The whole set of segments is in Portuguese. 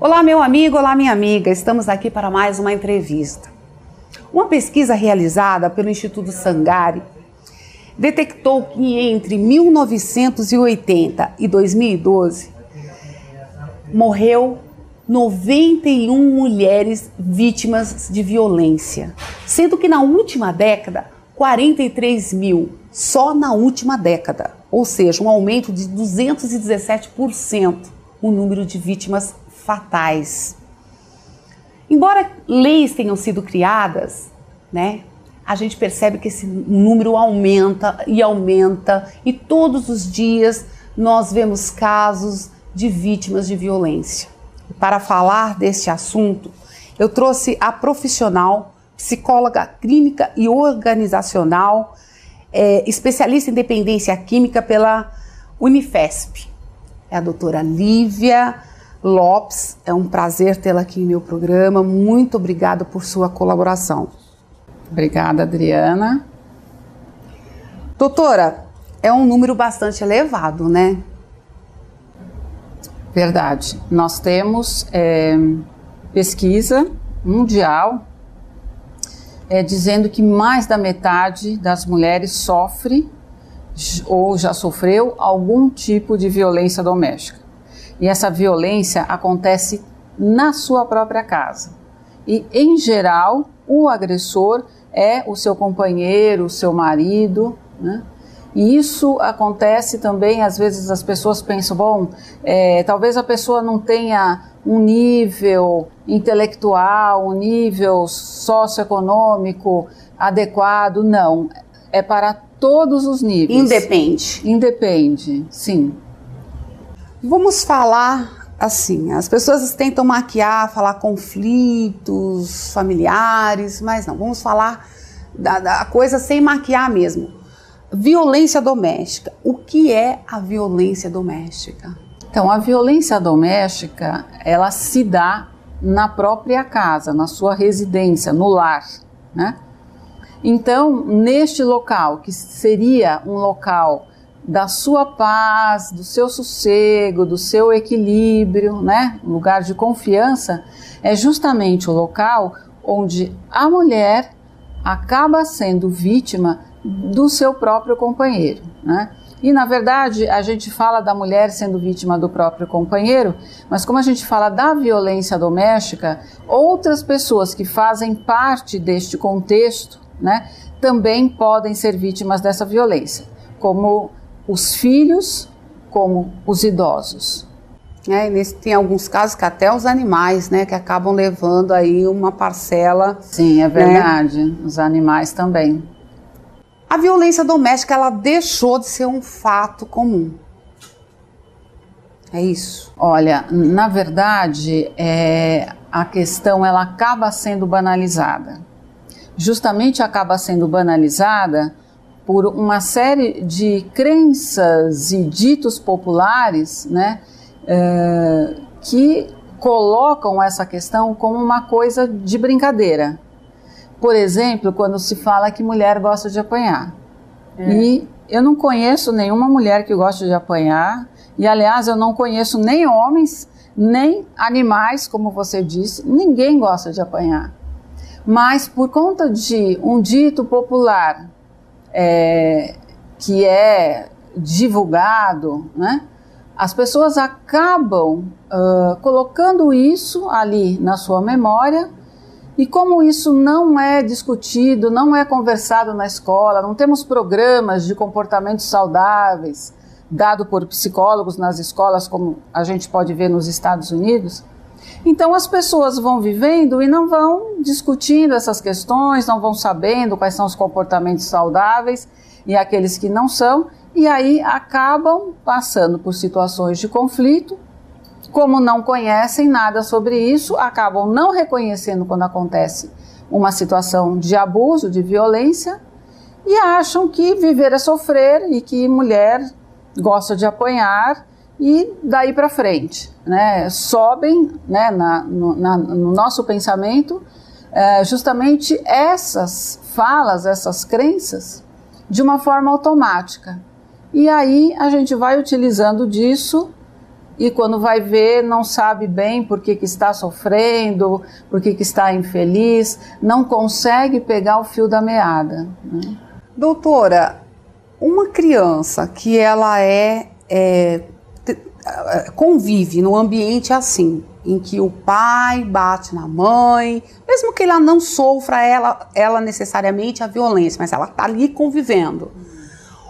Olá, meu amigo, olá, minha amiga. Estamos aqui para mais uma entrevista. Uma pesquisa realizada pelo Instituto Sangari detectou que entre 1980 e 2012 morreu 91 mulheres vítimas de violência, sendo que na última década 43 mil, só na última década, ou seja, um aumento de 217% o número de vítimas fatais. Embora leis tenham sido criadas, a gente percebe que esse número aumenta e todos os dias nós vemos casos de vítimas de violência. E para falar deste assunto, eu trouxe a profissional, psicóloga clínica e organizacional, especialista em dependência química pela Unifesp. É a doutora Lívia Lopes. É um prazer tê-la aqui em meu programa. Muito obrigada por sua colaboração. Obrigada, Adriana. Doutora, é um número bastante elevado, né? Verdade. Nós temos pesquisa mundial dizendo que mais da metade das mulheres sofre ou já sofreu algum tipo de violência doméstica. E essa violência acontece na sua própria casa. E, em geral, o agressor é o seu companheiro, o seu marido, né? E isso acontece também, às vezes as pessoas pensam, talvez a pessoa não tenha um nível intelectual, um nível socioeconômico adequado. Não, é para todos os níveis. Independe, sim. Vamos falar assim, as pessoas tentam maquiar, falar conflitos familiares, mas não, vamos falar da coisa sem maquiar mesmo. Violência doméstica. O que é a violência doméstica? Então, a violência doméstica, ela se dá na própria casa, na sua residência, no lar, né? Então, neste local, que seria um local da sua paz, do seu sossego, do seu equilíbrio, né? Um lugar de confiança, é justamente o local onde a mulher acaba sendo vítima do seu próprio companheiro, né? E, na verdade, a gente fala da mulher sendo vítima do próprio companheiro, mas como a gente fala da violência doméstica, outras pessoas que fazem parte deste contexto, né, também podem ser vítimas dessa violência, como os filhos, como os idosos. Tem alguns casos que até os animais, que acabam levando aí uma parcela. Sim, é verdade, os animais também. A violência doméstica, ela deixou de ser um fato comum. É isso? Olha, na verdade, a questão ela acaba sendo banalizada. Justamente acaba sendo banalizada por uma série de crenças e ditos populares, né, que colocam essa questão como uma coisa de brincadeira. Por exemplo, quando se fala que mulher gosta de apanhar. E eu não conheço nenhuma mulher que gosta de apanhar. E, aliás, eu não conheço nem homens, nem animais, como você disse. Ninguém gosta de apanhar. Mas, por conta de um dito popular que é divulgado, né, as pessoas acabam colocando isso ali na sua memória. E como isso não é discutido, não é conversado na escola, não temos programas de comportamentos saudáveis dado por psicólogos nas escolas, como a gente pode ver nos Estados Unidos, então as pessoas vão vivendo e não vão discutindo essas questões, não vão sabendo quais são os comportamentos saudáveis e aqueles que não são, e aí acabam passando por situações de conflito. Como não conhecem nada sobre isso, acabam não reconhecendo quando acontece uma situação de abuso, de violência, e acham que viver é sofrer e que mulher gosta de apanhar e daí para frente, né? Sobem, né, no nosso pensamento justamente essas falas, essas crenças de uma forma automática. E aí a gente vai utilizando disso e quando vai ver não sabe bem por que está sofrendo, por que está infeliz, não consegue pegar o fio da meada, né? Doutora, uma criança que ela convive num ambiente assim, em que o pai bate na mãe, mesmo que ela não sofra ela necessariamente a violência, mas ela está ali convivendo.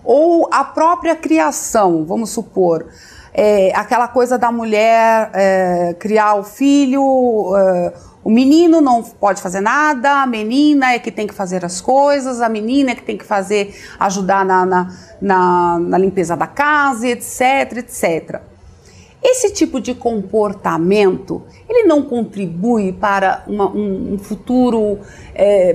Ou a própria criação, vamos supor, aquela coisa da mulher criar o filho, o menino não pode fazer nada, a menina é que tem que fazer as coisas, a menina é que tem que ajudar na limpeza da casa, etc, etc. Esse tipo de comportamento, ele não contribui para um futuro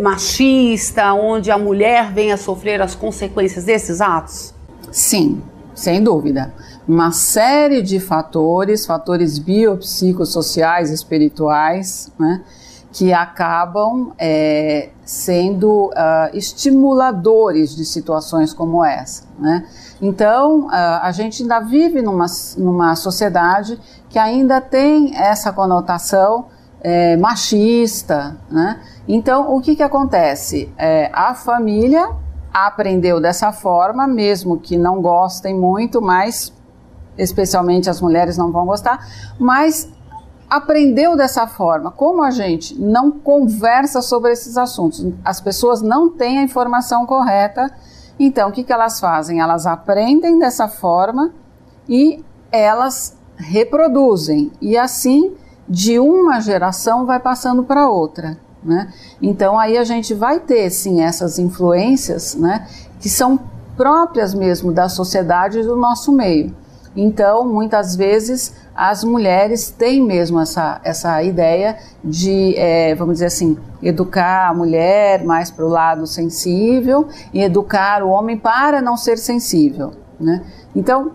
machista, onde a mulher venha a sofrer as consequências desses atos? Sim, sem dúvida. Uma série de fatores biopsicossociais, espirituais, né, que acabam sendo estimuladores de situações como essa, né? Então, a gente ainda vive numa sociedade que ainda tem essa conotação machista, né? Então, o que acontece? A família aprendeu dessa forma, mesmo que não gostem muito, mas especialmente as mulheres não vão gostar, mas aprendeu dessa forma. Como a gente não conversa sobre esses assuntos, as pessoas não têm a informação correta, então o que elas fazem? Elas aprendem dessa forma e elas reproduzem, e assim de uma geração vai passando para outra, né? Então aí a gente vai ter sim essas influências, né, que são próprias mesmo da sociedade e do nosso meio. Então, muitas vezes, as mulheres têm mesmo essa ideia de, vamos dizer assim, educar a mulher mais para o lado sensível e educar o homem para não ser sensível, né? Então,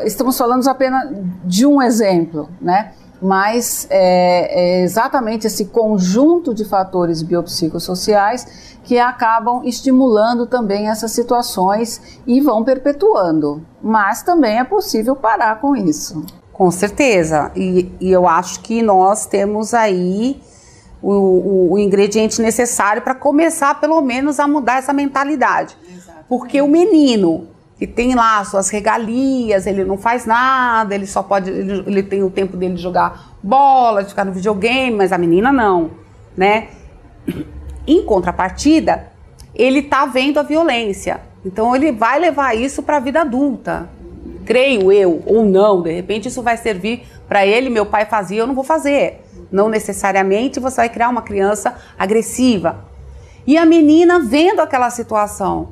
estamos falando apenas de um exemplo, né? Mas é exatamente esse conjunto de fatores biopsicossociais que acabam estimulando também essas situações e vão perpetuando. Mas também é possível parar com isso. Com certeza. E eu acho que nós temos aí o ingrediente necessário para começar, pelo menos, a mudar essa mentalidade. Exatamente. Porque o menino que tem lá suas regalias, ele não faz nada, ele só pode, ele tem o tempo dele de jogar bola, de ficar no videogame, mas a menina não, né? Em contrapartida, ele tá vendo a violência, então ele vai levar isso para a vida adulta, creio eu, ou não, de repente isso vai servir para ele, meu pai fazia, eu não vou fazer. Não necessariamente você vai criar uma criança agressiva. E a menina vendo aquela situação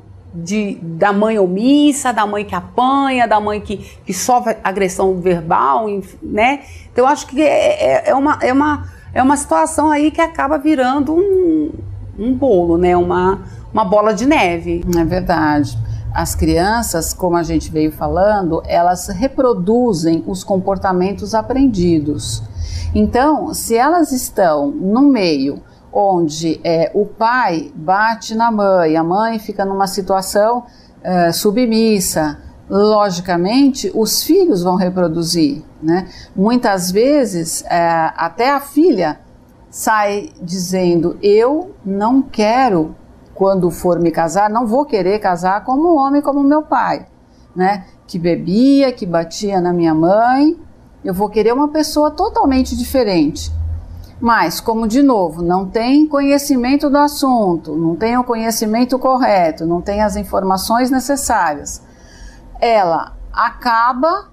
da mãe omissa, da mãe que apanha, da mãe que sofre agressão verbal, né? Então eu acho que é uma situação aí que acaba virando um bolo, né? Uma bola de neve. É verdade. As crianças, como a gente veio falando, elas reproduzem os comportamentos aprendidos. Então, se elas estão no meio onde o pai bate na mãe, a mãe fica numa situação submissa, logicamente os filhos vão reproduzir, né? Muitas vezes até a filha sai dizendo: eu não quero, quando for me casar, não vou querer casar como um homem como meu pai, né? Que bebia, que batia na minha mãe, eu vou querer uma pessoa totalmente diferente. Mas, como de novo, não tem conhecimento do assunto, não tem o conhecimento correto, não tem as informações necessárias, ela acaba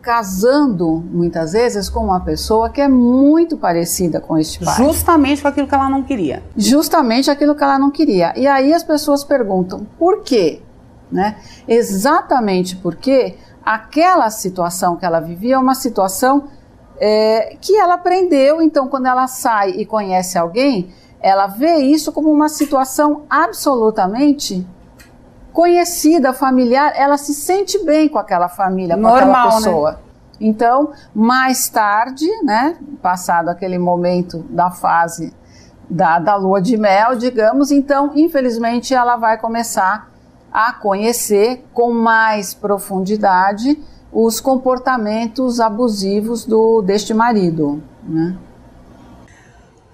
casando, muitas vezes, com uma pessoa que é muito parecida com este pai. Justamente com aquilo que ela não queria. Justamente aquilo que ela não queria. E aí as pessoas perguntam, por quê? Né? Exatamente porque aquela situação que ela vivia é uma situação que ela aprendeu. Então, quando ela sai e conhece alguém, ela vê isso como uma situação absolutamente conhecida, familiar, ela se sente bem com aquela família, com aquela pessoa. Né? Então, mais tarde, né, passado aquele momento da fase da lua de mel, digamos, então, infelizmente, ela vai começar a conhecer com mais profundidade os comportamentos abusivos deste marido, né?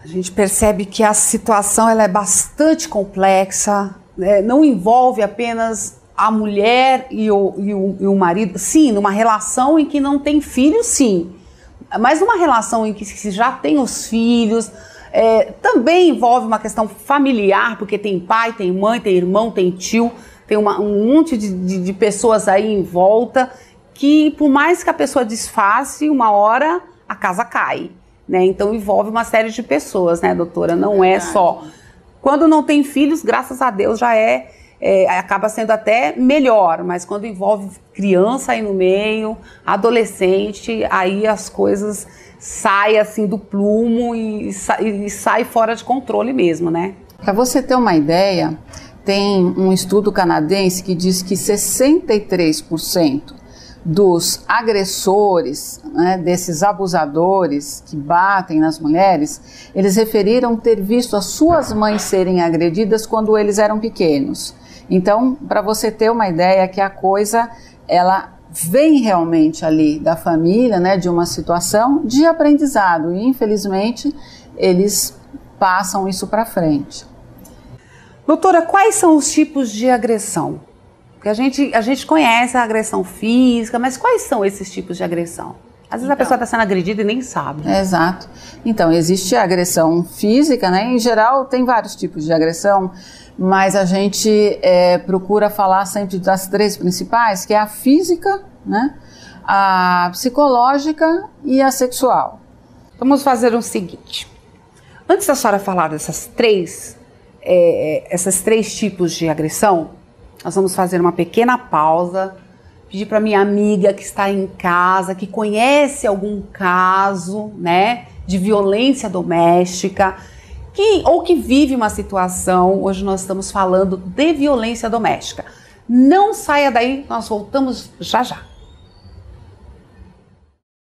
A gente percebe que a situação ela é bastante complexa, né? Não envolve apenas a mulher e o marido. Sim, numa relação em que não tem filhos, sim. Mas numa relação em que se já tem os filhos, também envolve uma questão familiar, porque tem pai, tem mãe, tem irmão, tem tio, tem um monte de pessoas aí em volta, que por mais que a pessoa disfarce, uma hora a casa cai, né? Então envolve uma série de pessoas, né, doutora? Não é só... Quando não tem filhos, graças a Deus, já acaba sendo até melhor, mas quando envolve criança aí no meio, adolescente, aí as coisas saem assim do plumo e sai fora de controle mesmo, né? Para você ter uma ideia, tem um estudo canadense que diz que 63% dos agressores, né, desses abusadores que batem nas mulheres, eles referiram ter visto as suas mães serem agredidas quando eles eram pequenos. Então, para você ter uma ideia que a coisa, ela vem realmente ali da família, né, de uma situação de aprendizado, e infelizmente eles passam isso para frente. Doutora, quais são os tipos de agressão? Porque a gente conhece a agressão física, mas quais são esses tipos de agressão? Às vezes a pessoa está sendo agredida e nem sabe. Exato. Então, existe a agressão física, né? Em geral, tem vários tipos de agressão, mas a gente procura falar sempre das três principais, que é a física, né? A psicológica e a sexual. Vamos fazer o seguinte. Antes da senhora falar dessas três tipos de agressão, nós vamos fazer uma pequena pausa, pedir para minha amiga que está em casa, que conhece algum caso, né, de violência doméstica, ou que vive uma situação, hoje nós estamos falando de violência doméstica. Não saia daí, nós voltamos já já.